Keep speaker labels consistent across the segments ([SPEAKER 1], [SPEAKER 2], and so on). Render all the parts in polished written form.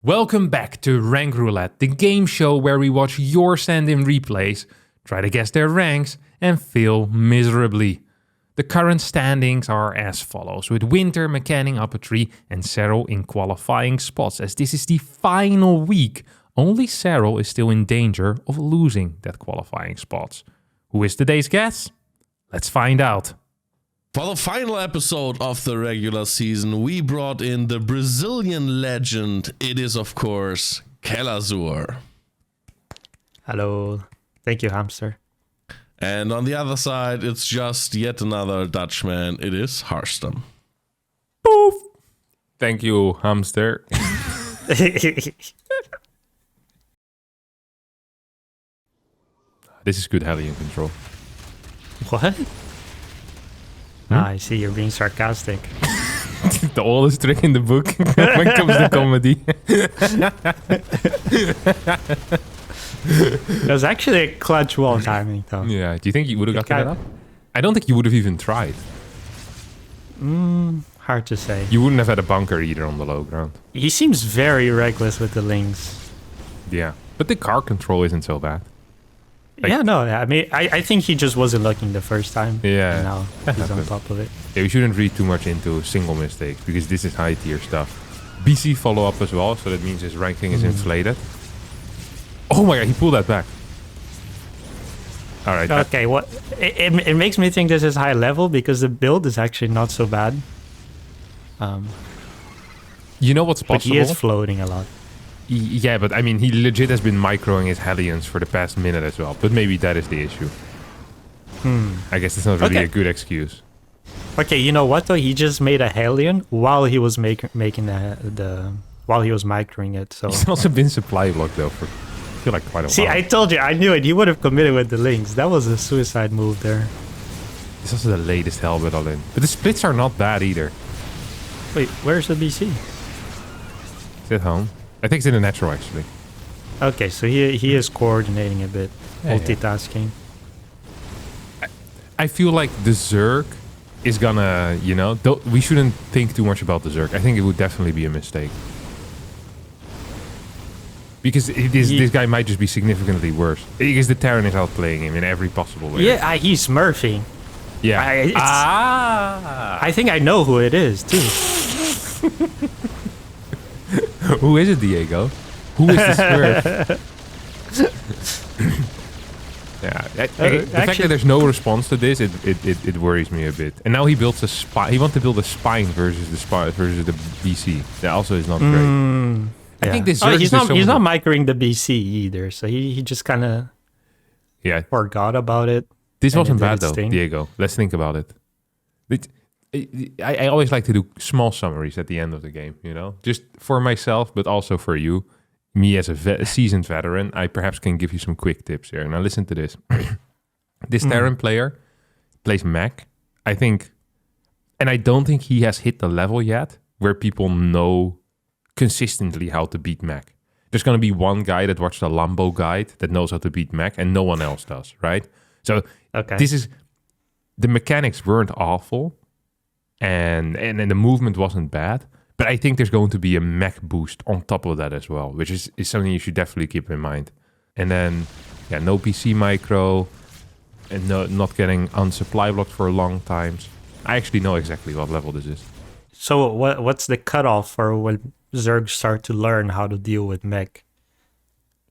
[SPEAKER 1] Welcome back to Rank Roulette, the game show where we watch your stand-in replays, try to guess their ranks, and fail miserably. The current standings are as follows, with Winter mechanic up a tree and Serral in qualifying spots. As this is the final week, only Serral is still in danger of losing that qualifying spots. Who is today's guest? Let's find out.
[SPEAKER 2] For the final episode of the regular season, we brought in the Brazilian legend. It is, of course, Kelazur.
[SPEAKER 3] Hello. Thank you, Hamster.
[SPEAKER 2] And on the other side, it's just yet another Dutchman. It is Harstem.
[SPEAKER 1] Poof! Thank you, hamster. This is good Hellion control.
[SPEAKER 3] What? I see you're being sarcastic.
[SPEAKER 1] The oldest trick in the book when it comes to comedy.
[SPEAKER 3] That was actually a clutch wall timing, though.
[SPEAKER 1] Yeah, do you think you would have got that up? I don't think you would have even tried.
[SPEAKER 3] Hard to say.
[SPEAKER 1] You wouldn't have had a bunker either on the low ground.
[SPEAKER 3] He seems very reckless with the links.
[SPEAKER 1] Yeah, but the car control isn't so bad. Like,
[SPEAKER 3] yeah, no, I mean, I think he just wasn't looking the first time.
[SPEAKER 1] Yeah.
[SPEAKER 3] And now he's on top of it.
[SPEAKER 1] Yeah, we shouldn't read too much into single mistakes because this is high tier stuff. BC follow up as well, so that means his ranking is inflated. Oh my god, he pulled that back. All right.
[SPEAKER 3] Okay, what? It makes me think this is high level because the build is actually not so bad.
[SPEAKER 1] You know what's possible?
[SPEAKER 3] But he is floating a lot.
[SPEAKER 1] Yeah, but I mean, he legit has been microing his Hellions for the past minute as well. But maybe that is the issue. I guess it's not really a good excuse.
[SPEAKER 3] Okay, you know what though? He just made a Hellion while he was making the while he was microing it. So
[SPEAKER 1] He's also been supply blocked though for I feel like quite a while.
[SPEAKER 3] see, I told you, I knew it. He would have committed with the links. That was a suicide move there.
[SPEAKER 1] It's also the latest Helmet all in. But the splits are not bad either.
[SPEAKER 3] Wait, where's the BC?
[SPEAKER 1] It's at home. I think it's in the natural actually.
[SPEAKER 3] Okay, so he is coordinating a bit,
[SPEAKER 1] Yeah,
[SPEAKER 3] multitasking.
[SPEAKER 1] I feel like the Zerg is gonna, we shouldn't think too much about the Zerg. I think it would definitely be a mistake. Because this guy might just be significantly worse. Because the Terran is outplaying him in every possible way.
[SPEAKER 3] Yeah, he's smurfing.
[SPEAKER 1] Yeah.
[SPEAKER 3] I think I know who it is too.
[SPEAKER 1] Who is it, Diego? Who is the Smurf? Yeah. The fact that there's no response to this, it worries me a bit. And now he builds a spine. He wants to build a spine versus the BC. That also is not great. I think this.
[SPEAKER 3] He's not microing the BC either, so he just kind of forgot about it.
[SPEAKER 1] This wasn't bad though, Diego. Let's think about it. I always like to do small summaries at the end of the game, just for myself, but also for you. Me as a seasoned veteran, I perhaps can give you some quick tips here. Now listen to this. This Terran player plays mech. I think, and I don't think he has hit the level yet where people know consistently how to beat mech. There's going to be one guy that watched the Lambo guide that knows how to beat mech and no one else does, right? So the mechanics weren't awful. And the movement wasn't bad, but I think there's going to be a mech boost on top of that as well, which is something you should definitely keep in mind. And then, no PC micro, and not getting unsupply blocked for long times. I actually know exactly what level this is.
[SPEAKER 3] So what's the cutoff for when Zergs start to learn how to deal with mech?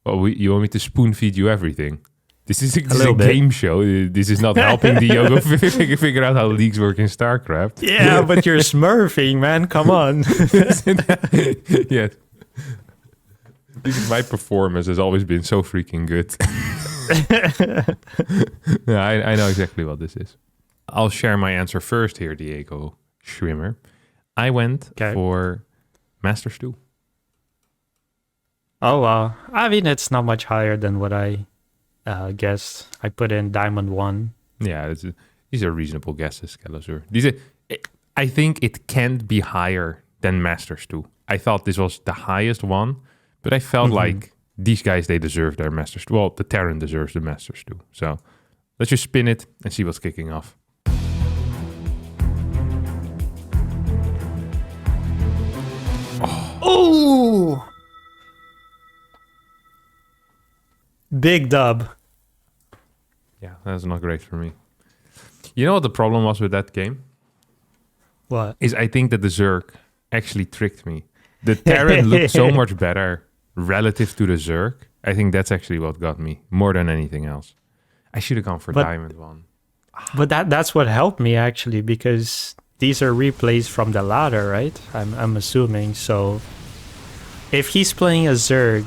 [SPEAKER 1] Well, you want me to spoon feed you everything? This is a game show. This is not helping Diogo figure out how leagues work in StarCraft.
[SPEAKER 3] Yeah, but you're smurfing, man. Come on.
[SPEAKER 1] Yes. My performance has always been so freaking good. Yeah, I know exactly what this is. I'll share my answer first here, Diego Schwimmer. I went for Master Stew.
[SPEAKER 3] Oh, wow. I mean, it's not much higher than what I guess. I put in Diamond 1.
[SPEAKER 1] Yeah, these are reasonable guesses, Kelazur. I think it can't be higher than Master Stew. I thought this was the highest one, but I felt like these guys, they deserve their Master Stew. Well, the Terran deserves the Master Stew. So let's just spin it and see what's kicking off.
[SPEAKER 3] Oh! Big dub.
[SPEAKER 1] Yeah, that's not great for me. You know what the problem was with that game?
[SPEAKER 3] What?
[SPEAKER 1] Is I think that the Zerg actually tricked me. The Terran looked so much better relative to the Zerg. I think that's actually what got me more than anything else. I should have gone for Diamond 1.
[SPEAKER 3] But that's what helped me actually, because these are replays from the ladder, right? I'm assuming. So if he's playing a Zerg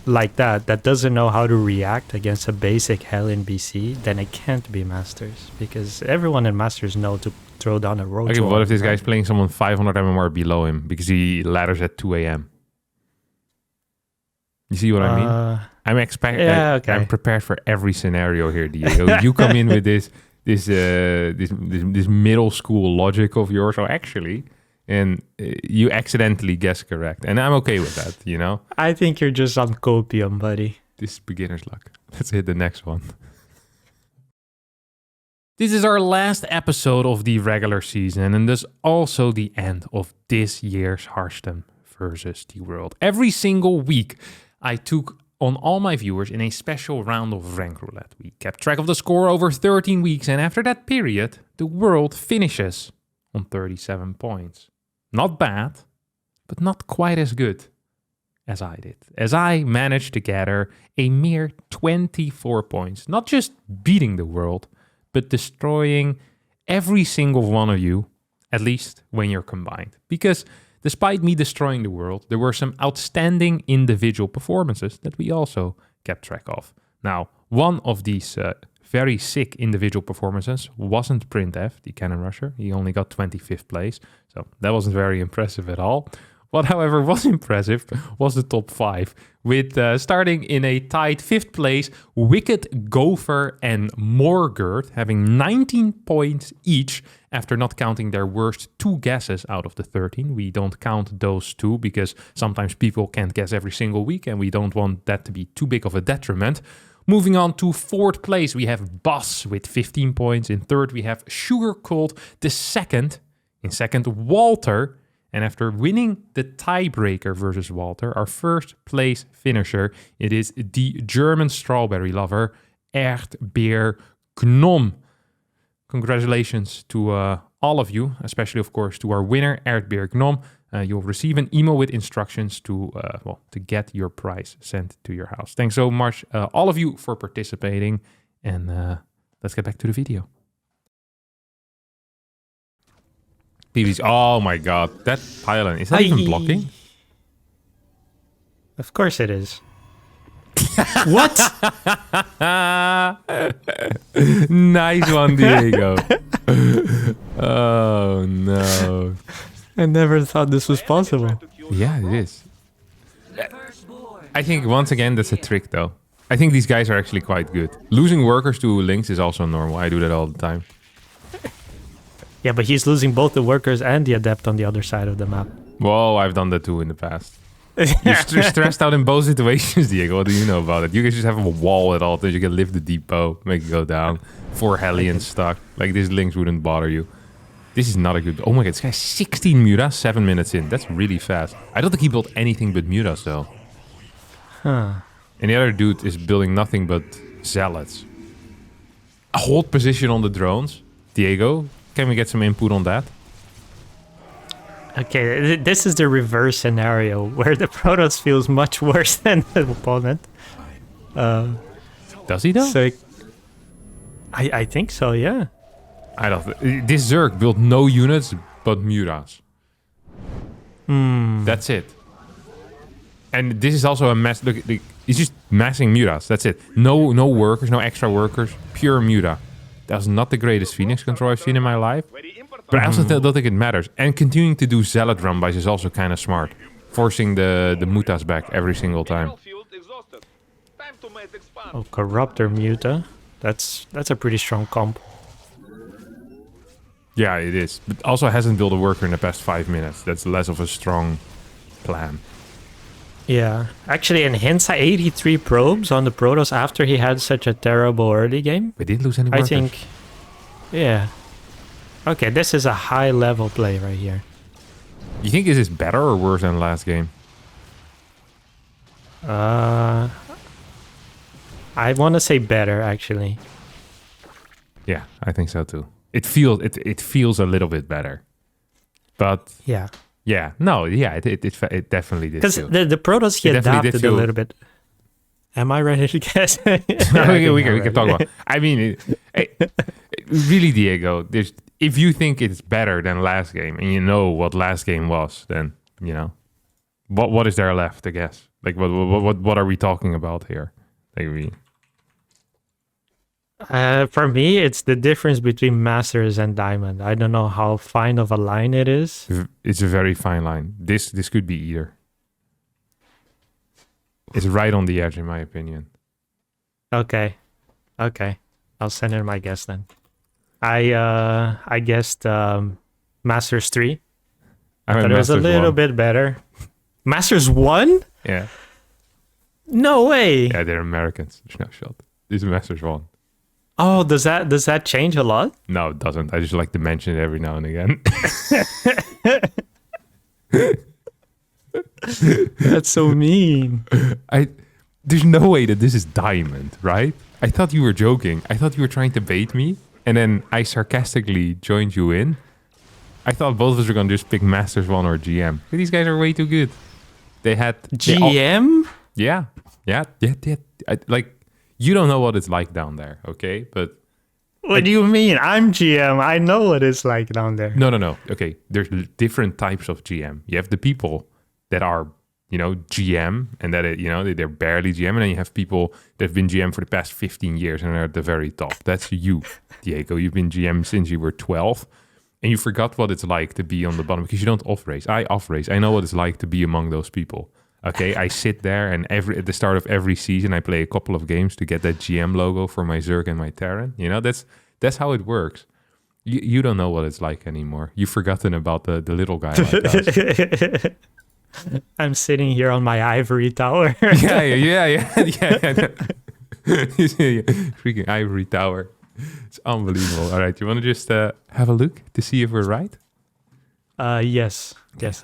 [SPEAKER 3] like that doesn't know how to react against a basic Hellion BC, then it can't be Masters, because everyone in Masters know to throw down a road.
[SPEAKER 1] Okay, but what if this guy's playing someone 500 MMR below him because he ladders at 2 a.m.? You see what I mean? I'm prepared for every scenario here, Diego. You come in with this middle school logic of yours, or actually, and you accidentally guess correct, and I'm okay with that. You know.
[SPEAKER 3] I think you're just on copium, buddy.
[SPEAKER 1] This is beginner's luck. Let's hit the next one. This is our last episode of the regular season, and thus also the end of this year's Harstem versus the World. Every single week, I took on all my viewers in a special round of rank roulette. We kept track of the score over 13 weeks, and after that period, the World finishes on 37 points. Not bad, but not quite as good as I did, as I managed to gather a mere 24 points, not just beating the World, but destroying every single one of you, at least when you're combined. Because despite me destroying the World, there were some outstanding individual performances that we also kept track of. Now, one of these very sick individual performances wasn't Printf, the cannon rusher. He only got 25th place, so that wasn't very impressive at all. What, however, was impressive was the top 5, with starting in a tied 5th place, Wicked, Gopher and Morgurt having 19 points each after not counting their worst 2 guesses out of the 13. We don't count those 2 because sometimes people can't guess every single week and we don't want that to be too big of a detriment. Moving on to 4th place, we have Boss with 15 points. In 3rd, we have Sugar Cult the 2nd. In 2nd, Walter. And after winning the tiebreaker versus Walter, our 1st place finisher, it is the German strawberry lover, Erdbeer Gnom. Congratulations to all of you, especially, of course, to our winner, Erdbeer Gnom. You'll receive an email with instructions to get your prize sent to your house. Thanks so much, all of you, for participating. And let's get back to the video. PVs. Oh my god, that pylon. Is that even blocking?
[SPEAKER 3] Of course it is. What?
[SPEAKER 1] Nice one, Diego. Oh no.
[SPEAKER 3] I never thought this was possible.
[SPEAKER 1] Yeah, it is. I think once again that's a trick though. I think these guys are actually quite good. Losing workers to links is also normal. I do that all the time.
[SPEAKER 3] Yeah, but he's losing both the workers and the adept on the other side of the map.
[SPEAKER 1] Whoa, I've done that too in the past. You're stressed out in both situations, Diego. What do you know about it? You guys just have a wall at all times. You can lift the depot, make it go down. 4 Hellions stuck. Like, these links wouldn't bother you. This is not a good... Oh my god, this guy's 16 mutas, 7 minutes in. That's really fast. I don't think he built anything but mutas, though.
[SPEAKER 3] Huh.
[SPEAKER 1] And the other dude is building nothing but zealots. Hold position on the drones. Diego, can we get some input on that?
[SPEAKER 3] Okay, this is the reverse scenario where the Protoss feels much worse than the opponent.
[SPEAKER 1] Does he though?
[SPEAKER 3] So I think so, yeah.
[SPEAKER 1] I don't. This Zerg built no units but mutas. That's it. And this is also a mess. Look, it's just massing mutas. That's it. No workers, no extra workers. Pure muta. That's not the greatest Phoenix control I've seen in my life. But I also don't think it matters. And continuing to do zealot run bys is also kind of smart. Forcing the mutas back every single time.
[SPEAKER 3] Oh, Corruptor Muta. That's a pretty strong comp.
[SPEAKER 1] Yeah, it is. But also hasn't built a worker in the past 5 minutes. That's less of a strong plan.
[SPEAKER 3] Yeah. Actually, in hindsight, 83 probes on the Protoss after he had such a terrible early game.
[SPEAKER 1] We didn't lose any workers.
[SPEAKER 3] I think... Yeah. Okay, this is a high level play right here.
[SPEAKER 1] You think this is better or worse than last game?
[SPEAKER 3] I want to say better, actually.
[SPEAKER 1] Yeah, I think so too. It feels a little bit better, but
[SPEAKER 3] Yeah.
[SPEAKER 1] yeah, no, yeah, it definitely did.
[SPEAKER 3] Because the Protoss, he adapted a little bit. Am I ready to guess?
[SPEAKER 1] we can talk about. I mean, really, Diego. If you think it's better than last game, and you know what last game was, then you know what is there left to guess? Like what are we talking about here? Like
[SPEAKER 3] for me, it's the difference between Masters and Diamond. I don't know how fine of a line it is.
[SPEAKER 1] It's a very fine line. This could be either. It's right on the edge, in my opinion.
[SPEAKER 3] Okay. I'll send in my guess then. I guessed Masters 3. I thought it was a little bit better. Masters 1?
[SPEAKER 1] Yeah.
[SPEAKER 3] No way.
[SPEAKER 1] Yeah, they're Americans. There's no shot. This is Masters 1.
[SPEAKER 3] Oh, does that change a lot?
[SPEAKER 1] No, it doesn't. I just like to mention it every now and again.
[SPEAKER 3] That's so mean.
[SPEAKER 1] There's no way that this is Diamond, right? I thought you were joking. I thought you were trying to bait me, and then I sarcastically joined you in. I thought both of us were going to just pick Masters 1 or GM. But these guys are way too good. They had...
[SPEAKER 3] GM?
[SPEAKER 1] Yeah. Like, you don't know what it's like down there, okay? But...
[SPEAKER 3] What do you mean? I'm GM. I know what it's like down there.
[SPEAKER 1] No. Okay, there's different types of GM. You have the people that are, GM, and that, they're barely GM. And then you have people that have been GM for the past 15 years and are at the very top. That's you, Diego. You've been GM since you were 12. And you forgot what it's like to be on the bottom because you don't off-race. I off-race. I know what it's like to be among those people. Okay, I sit there and at the start of every season, I play a couple of games to get that GM logo for my Zerg and my Terran. That's how it works. You don't know what it's like anymore. You've forgotten about the little guy like us.
[SPEAKER 3] I'm sitting here on my ivory tower.
[SPEAKER 1] Yeah. Freaking ivory tower. It's unbelievable. All right, you want to just have a look to see if we're right?
[SPEAKER 3] Yes,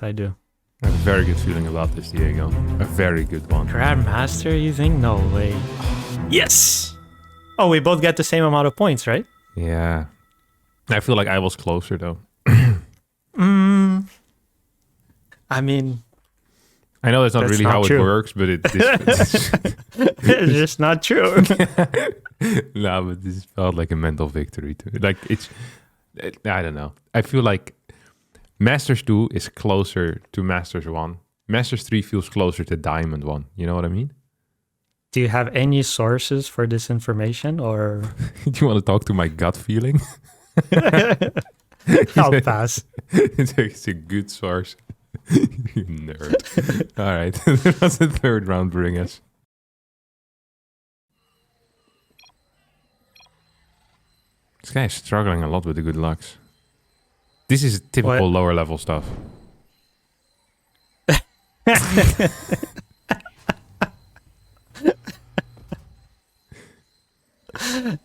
[SPEAKER 3] I do.
[SPEAKER 1] I have a very good feeling about this, Diego. A very good one.
[SPEAKER 3] Grandmaster, you think? No way. Yes! Oh, we both get the same amount of points, right?
[SPEAKER 1] Yeah. I feel like I was closer, though.
[SPEAKER 3] I mean...
[SPEAKER 1] I know that's not really how true. It works, but
[SPEAKER 3] it's just not true.
[SPEAKER 1] No, but this felt like a mental victory too. Like I don't know. I feel like Masters 2 is closer to Masters 1. Masters 3 feels closer to Diamond 1. You know what I mean?
[SPEAKER 3] Do you have any sources for this information, or
[SPEAKER 1] do you want to talk to my gut feeling?
[SPEAKER 3] I'll pass.
[SPEAKER 1] It's a good source. You nerd. All right. That was the third round bring us. This guy is struggling a lot with the good lucks. This is typical lower level stuff.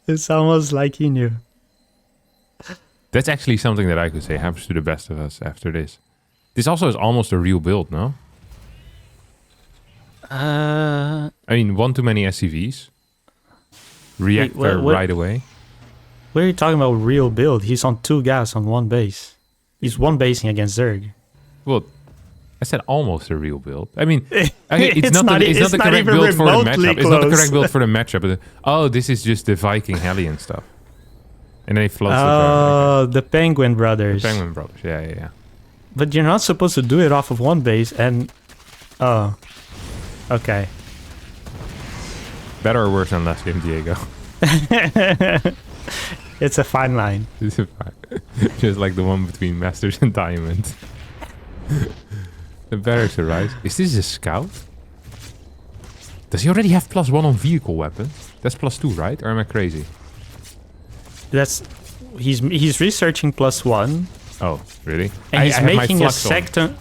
[SPEAKER 3] It's almost like he knew.
[SPEAKER 1] That's actually something that I could say happens to the best of us after this. This also is almost a real build, no? I mean, one too many SCVs. Reactor right away.
[SPEAKER 3] What are you talking about real build? He's on 2 gas on 1 base. He's 1 basing against Zerg.
[SPEAKER 1] Well, I said almost a real build. I mean, it's not the correct build for the matchup. It's not the correct build for the matchup. But this is just the Viking Hellion stuff. And then he floats
[SPEAKER 3] the Penguin Brothers.
[SPEAKER 1] The Penguin Brothers, yeah.
[SPEAKER 3] But you're not supposed to do it off of 1 base and... Oh. Okay.
[SPEAKER 1] Better or worse than last game, Diego?
[SPEAKER 3] It's a fine line.
[SPEAKER 1] It's a fine. Just like the one between Masters and Diamond. The barracks arrives. Is this a scout? Does he already have +1 on vehicle weapons? That's +2, right? Or am I crazy?
[SPEAKER 3] He's researching +1.
[SPEAKER 1] Oh, really?
[SPEAKER 3] And he's making a second...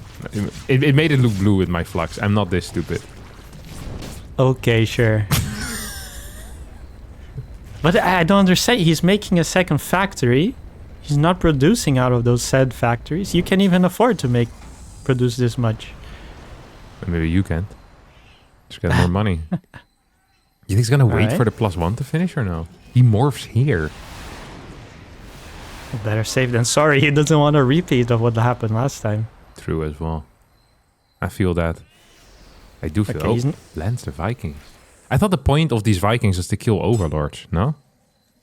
[SPEAKER 1] It made it look blue with my flux. I'm not this stupid.
[SPEAKER 3] Okay, sure. But I don't understand. He's making a second factory. He's not producing out of those said factories. You can't even afford to produce this much.
[SPEAKER 1] Maybe you can't. Just get more money. You think he's gonna wait
[SPEAKER 3] Alright.
[SPEAKER 1] for the +1 to finish or no? He morphs here.
[SPEAKER 3] Better safe than sorry. He doesn't want a repeat of what happened last time.
[SPEAKER 1] True as well. I feel that. I do feel.
[SPEAKER 3] Okay,
[SPEAKER 1] Lands the Vikings. I thought the point of these Vikings is to kill overlords. No.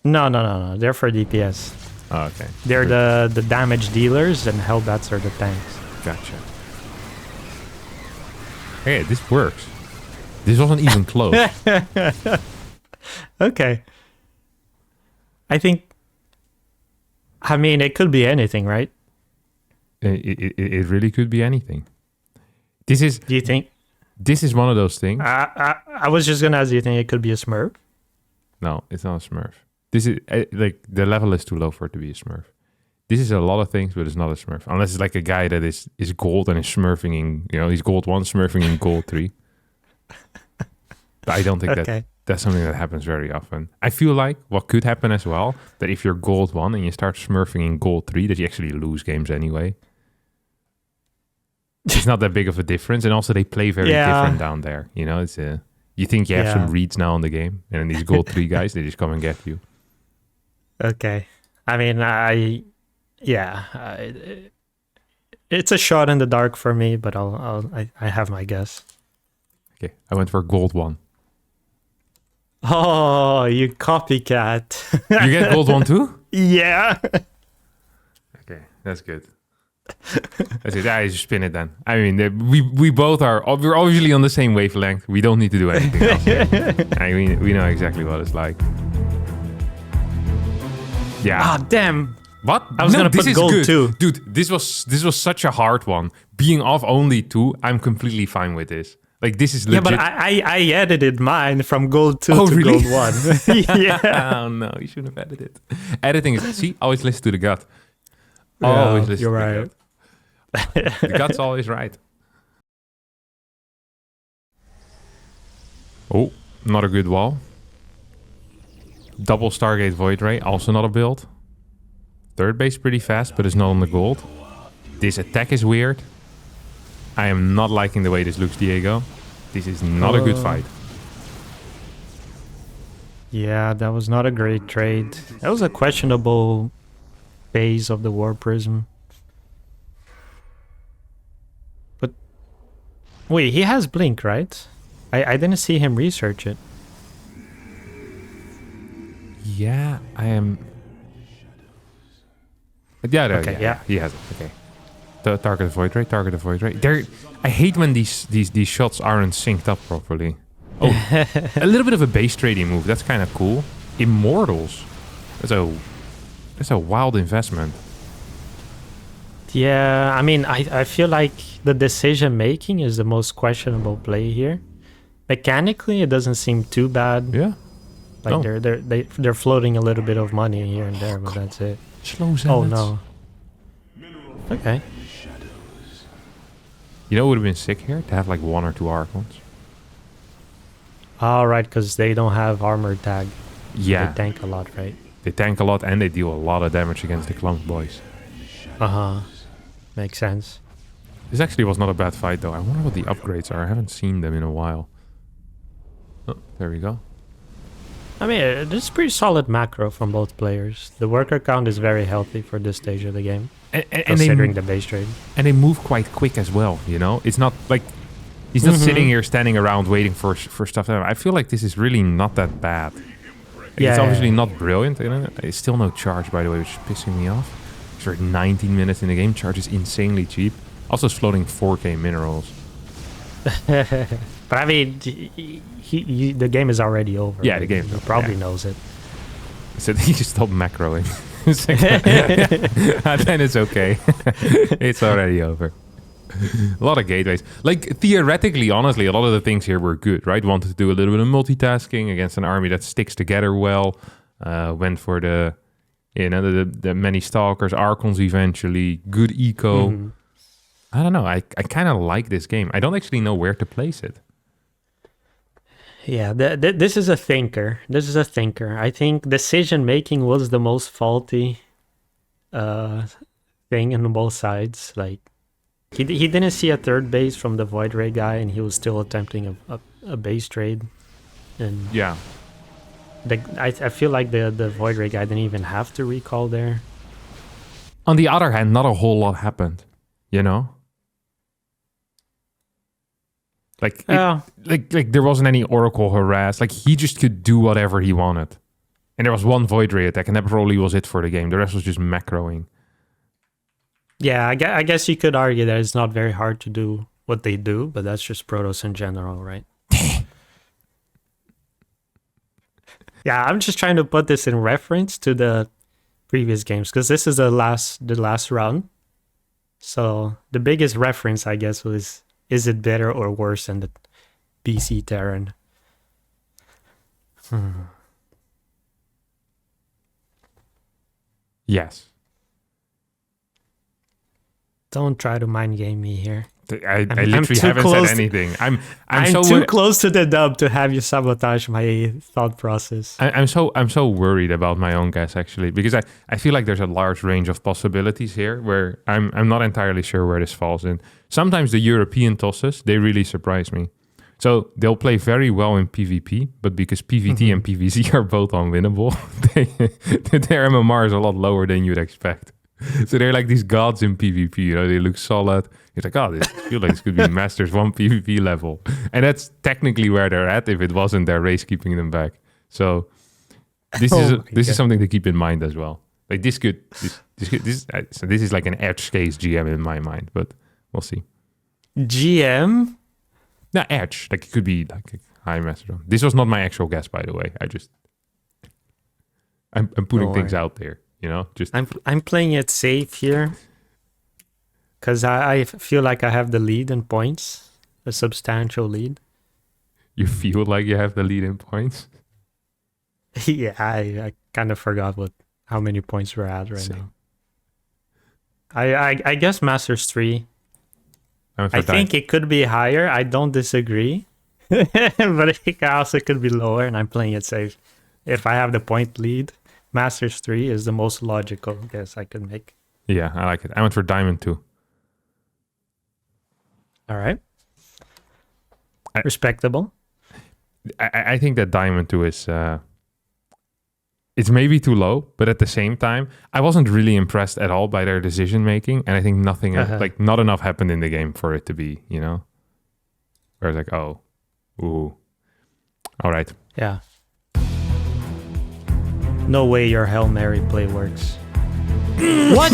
[SPEAKER 3] No. They're for DPS.
[SPEAKER 1] Oh, okay.
[SPEAKER 3] They're the damage dealers, and Hellbats are the tanks.
[SPEAKER 1] Gotcha. Hey, this works. This wasn't even close.
[SPEAKER 3] Okay. I mean, it could be anything, right?
[SPEAKER 1] It really could be anything. This is.
[SPEAKER 3] Do you think?
[SPEAKER 1] This is one of those things.
[SPEAKER 3] I was just gonna ask. Do you think it could be a Smurf?
[SPEAKER 1] No, it's not a Smurf. This is like the level is too low for it to be a Smurf. This is a lot of things, but it's not a Smurf. Unless it's like a guy that is gold and is smurfing in, he's gold 1, smurfing in gold 3. But I don't think that's something that happens very often. I feel like what could happen as well, that if you're gold 1 and you start smurfing in gold 3, that you actually lose games anyway. It's not that big of a difference, and also they play very different down there. It's you think you have some reads now in the game, and then these gold 3 guys, they just come and get you.
[SPEAKER 3] Okay. I mean, it's a shot in the dark for me, but I have my guess.
[SPEAKER 1] Okay, I went for gold 1.
[SPEAKER 3] Oh, you copycat.
[SPEAKER 1] You get gold 1 too?
[SPEAKER 3] Yeah.
[SPEAKER 1] Okay, that's good. That's it. I just spin it then. I mean, we both we're obviously on the same wavelength. We don't need to do anything else here. I mean, we know exactly what it's like. Yeah.
[SPEAKER 3] Ah, damn.
[SPEAKER 1] What?
[SPEAKER 3] I was gonna put gold
[SPEAKER 1] good.
[SPEAKER 3] too.
[SPEAKER 1] Dude, this was such a hard one. Being off only 2, I'm completely fine with this. Like, this is legit.
[SPEAKER 3] Yeah, but I edited mine from gold 2 to
[SPEAKER 1] really?
[SPEAKER 3] gold 1. Yeah.
[SPEAKER 1] Oh, no, you shouldn't have edited. Editing is, see, always listen to the gut.
[SPEAKER 3] Yeah,
[SPEAKER 1] Always listen
[SPEAKER 3] you're
[SPEAKER 1] to
[SPEAKER 3] right.
[SPEAKER 1] the gut. The gut's always right. Oh, not a good wall. Double Stargate Void Ray, also not a build. Third base pretty fast, but it's not on the gold. This attack is weird. I am not liking the way this looks, Diego. This is not a good fight.
[SPEAKER 3] Yeah, that was not a great trade. That was a questionable phase of the War Prism. But wait, he has Blink, right? I didn't see him research it.
[SPEAKER 1] Yeah, I am. Yeah, he has it. Okay. Target Void Ray, target Void Ray. I hate when these shots aren't synced up properly. Oh, a little bit of a base trading move. That's kind of cool. Immortals. That's a wild investment.
[SPEAKER 3] Yeah, I mean, I feel like the decision making is the most questionable play here. Mechanically, it doesn't seem too bad.
[SPEAKER 1] Yeah.
[SPEAKER 3] Like they're floating a little bit of money here and there, but that's it.
[SPEAKER 1] Slow
[SPEAKER 3] Oh no. Okay.
[SPEAKER 1] You know what would have been sick here? To have like 1 or 2 Archons.
[SPEAKER 3] All right, because they don't have armor tag.
[SPEAKER 1] Yeah.
[SPEAKER 3] They tank a lot, right?
[SPEAKER 1] They tank a lot and they deal a lot of damage against the Clump boys.
[SPEAKER 3] Uh-huh. Makes sense.
[SPEAKER 1] This actually was not a bad fight though. I wonder what the upgrades are. I haven't seen them in a while. Oh, there we go.
[SPEAKER 3] I mean, it's pretty solid macro from both players. The worker count is very healthy for this stage of the game, considering the base trade.
[SPEAKER 1] And they move quite quick as well, It's not like he's not sitting here standing around waiting for stuff to happen. I feel like this is really not that bad. It's obviously not brilliant. It's still no charge, by the way, which is pissing me off. For 19 minutes in the game, charge is insanely cheap. Also, it's floating 4k minerals.
[SPEAKER 3] But I mean, the game is already over.
[SPEAKER 1] Yeah, the game.
[SPEAKER 3] He probably knows it.
[SPEAKER 1] So he just stopped macroing. Then it's okay. It's already over. A lot of gateways. Like, theoretically, honestly, a lot of the things here were good, right? Wanted to do a little bit of multitasking against an army that sticks together well. Went for the many stalkers, Archons eventually. Good eco. Mm-hmm. I don't know. I kind of like this game. I don't actually know where to place it.
[SPEAKER 3] Yeah, this is a thinker. I think decision-making was the most faulty thing on both sides. Like, he didn't see a third base from the Void Ray guy, and he was still attempting a base trade. And
[SPEAKER 1] Yeah.
[SPEAKER 3] I feel like the Void Ray guy didn't even have to recall there.
[SPEAKER 1] On the other hand, not a whole lot happened, you know? Like, like there wasn't any Oracle harass. Like, he just could do whatever he wanted. And there was one Void Ray attack, and that probably was it for the game. The rest was just macroing.
[SPEAKER 3] Yeah, I guess you could argue that it's not very hard to do what they do, but that's just Protoss in general, right? Yeah, I'm just trying to put this in reference to the previous games, because this is the last round. So the biggest reference, I guess, was, is it better or worse than the BC Terran?
[SPEAKER 1] Yes.
[SPEAKER 3] Don't try to mind game me here.
[SPEAKER 1] I literally haven't said anything. I'm so
[SPEAKER 3] too close to the dub to have you sabotage my thought process.
[SPEAKER 1] I'm so worried about my own guess, actually, because I feel like there's a large range of possibilities here where I'm not entirely sure where this falls in. Sometimes the European tosses, they really surprise me. So they'll play very well in PvP, but because PvT and PvZ are both unwinnable, their MMR is a lot lower than you'd expect. So they're like these gods in PvP, you know, they look solid. It's like, oh, this feels like this could be Masters 1 PvP level. And that's technically where they're at if it wasn't their race keeping them back. So this is something to keep in mind as well. Like this is like an edge case GM in my mind, but we'll see.
[SPEAKER 3] GM?
[SPEAKER 1] No, edge. Like it could be like a high Master. This was not my actual guess, by the way. I'm putting things out there. You know, just
[SPEAKER 3] I'm playing it safe here because I feel like I have the lead in points, a substantial lead.
[SPEAKER 1] You feel like you have the lead in points?
[SPEAKER 3] Yeah, I kind of forgot how many points we're at right now. I guess Masters 3. I think it could be higher. I don't disagree, but it also could be lower, and I'm playing it safe. If I have the point lead, Masters 3 is the most logical guess I could make.
[SPEAKER 1] Yeah, I like it. I went for Diamond 2.
[SPEAKER 3] All right. Respectable.
[SPEAKER 1] I think that Diamond 2 is... it's maybe too low, but at the same time, I wasn't really impressed at all by their decision making, and I think like not enough happened in the game for it to be, you know? Where it's like, oh, ooh. All right.
[SPEAKER 3] Yeah. No way your Hail Mary play works. What?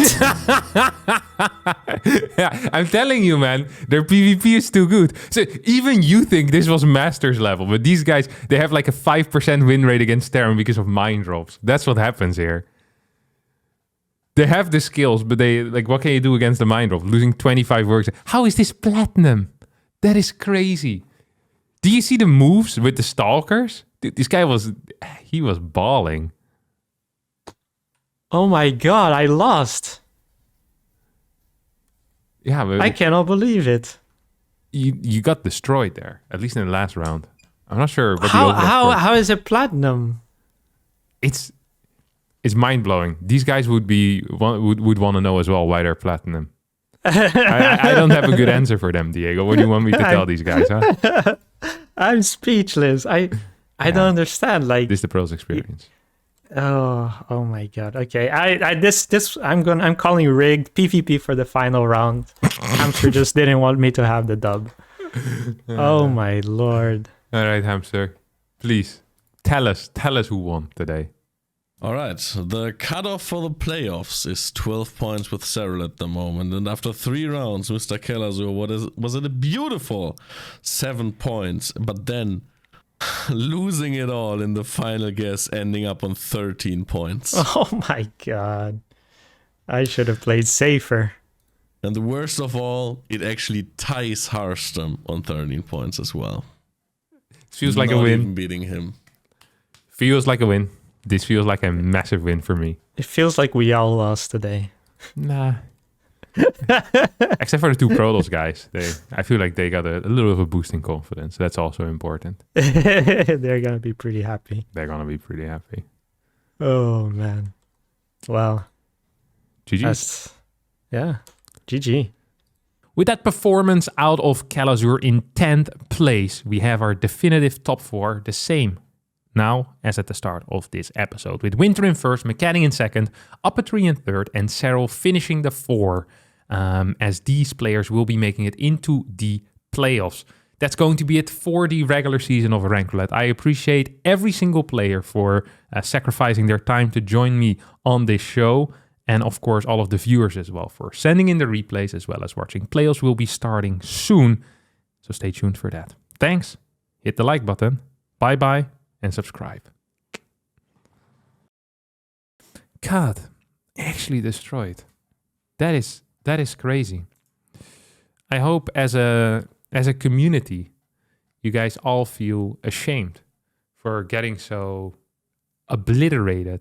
[SPEAKER 1] Yeah, I'm telling you, man, their PvP is too good. So even you think this was Masters level, but these guys, they have like a 5% win rate against Terran because of mine drops. That's what happens here. They have the skills, but they like, what can you do against the mine drop? Losing 25 works. How is this platinum? That is crazy. Do you see the moves with the stalkers? Dude, this guy was balling.
[SPEAKER 3] Oh my god, I lost.
[SPEAKER 1] Yeah, but
[SPEAKER 3] I cannot believe it.
[SPEAKER 1] You got destroyed there, at least in the last round. I'm not sure what
[SPEAKER 3] how is it platinum?
[SPEAKER 1] It's mind blowing. These guys would want to know as well why they're platinum. I don't have a good answer for them, Diego. What do you want me to tell these guys, huh?
[SPEAKER 3] I'm speechless. I don't understand. Like
[SPEAKER 1] this is the pros experience.
[SPEAKER 3] Oh my god. Okay. I'm calling rigged PvP for the final round. Hamster just didn't want me to have the dub. Oh my lord.
[SPEAKER 1] All right, Hamster. Please tell us who won today.
[SPEAKER 2] All right, the cutoff for the playoffs is 12 points with Serral at the moment, and after 3 rounds, Mr. Kelazur was at a beautiful 7 points, but then losing it all in the final guess, ending up on 13 points.
[SPEAKER 3] Oh my god. I should have played safer.
[SPEAKER 2] And the worst of all, it actually ties Harstem on 13 points as well.
[SPEAKER 1] Feels like
[SPEAKER 2] Not
[SPEAKER 1] a win.
[SPEAKER 2] Even beating him.
[SPEAKER 1] Feels like a win. This feels like a massive win for me.
[SPEAKER 3] It feels like we all lost today.
[SPEAKER 1] Nah. Except for the 2 Protoss guys. I feel like they got a little of a boost in confidence. That's also important.
[SPEAKER 3] They're going to be pretty happy.
[SPEAKER 1] They're going to be pretty happy.
[SPEAKER 3] Oh, man. Well.
[SPEAKER 1] GG.
[SPEAKER 3] Yeah. GG.
[SPEAKER 1] With that performance out of Calazur in 10th place, we have our definitive top 4 the same now as at the start of this episode. With Winter in first, McCanning in second, Uppatry in third, and Serral finishing the 4, as these players will be making it into the playoffs. That's going to be it for the regular season of Rank Roulette. I appreciate every single player for sacrificing their time to join me on this show. And of course, all of the viewers as well for sending in the replays as well as watching. Playoffs will be starting soon, so stay tuned for that. Thanks, hit the like button, bye-bye, and subscribe. God, actually destroyed. That is crazy. I hope as a community, you guys all feel ashamed for getting so obliterated